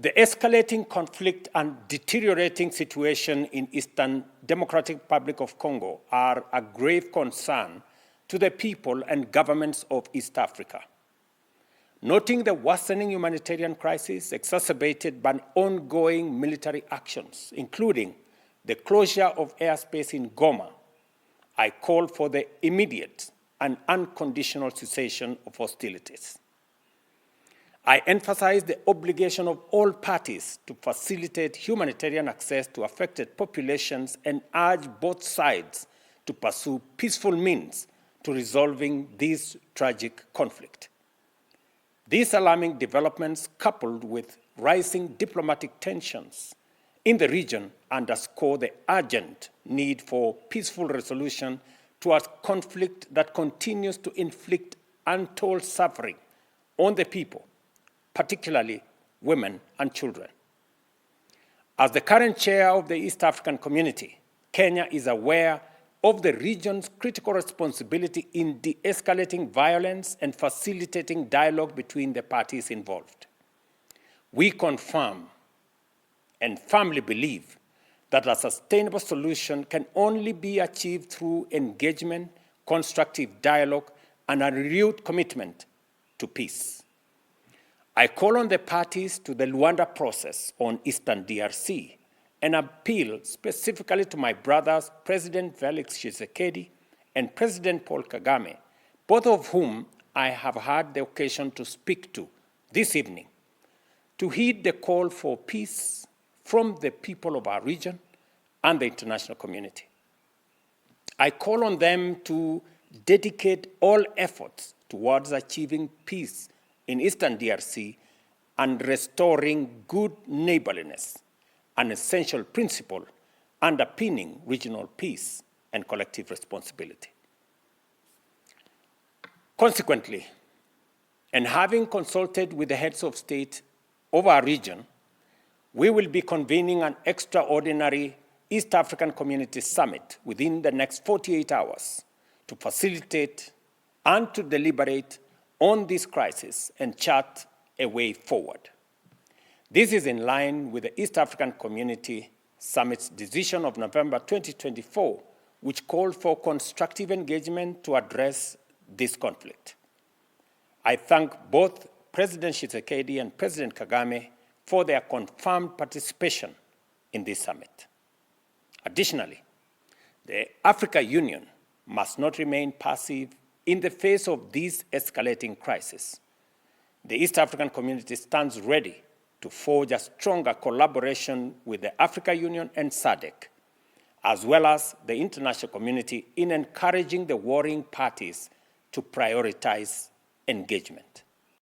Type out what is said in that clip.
The escalating conflict and deteriorating situation in Eastern Democratic Republic of Congo are a grave concern to the people and governments of East Africa. Noting the worsening humanitarian crisis exacerbated by ongoing military actions, including the closure of airspace in Goma, I call for the immediate and unconditional cessation of hostilities. I emphasize the obligation of all parties to facilitate humanitarian access to affected populations and urge both sides to pursue peaceful means to resolving this tragic conflict. These alarming developments, coupled with rising diplomatic tensions in the region, underscore the urgent need for peaceful resolution to a conflict that continues to inflict untold suffering on the people, particularly women and children. As the current chair of the East African Community, Kenya is aware of the region's critical responsibility in de-escalating violence and facilitating dialogue between the parties involved. We confirm and firmly believe that a sustainable solution can only be achieved through engagement, constructive dialogue, and a renewed commitment to peace. I call on the parties to the Luanda process on Eastern DRC and appeal specifically to my brothers, President Felix Tshisekedi and President Paul Kagame, both of whom I have had the occasion to speak to this evening, to heed the call for peace from the people of our region and the international community. I call on them to dedicate all efforts towards achieving peace in Eastern DRC and restoring good neighborliness, an essential principle underpinning regional peace and collective responsibility. Consequently, and having consulted with the heads of state of our region, we will be convening an extraordinary East African Community Summit within the next 48 hours to facilitate and to deliberate on this crisis and chart a way forward. This is in line with the East African Community Summit's decision of November 2024, which called for constructive engagement to address this conflict. I thank both President Tshisekedi and President Kagame for their confirmed participation in this summit. Additionally, the African Union must not remain passive in the face of this escalating crisis. The East African Community stands ready to forge a stronger collaboration with the African Union and SADC, as well as the international community in encouraging the warring parties to prioritize engagement.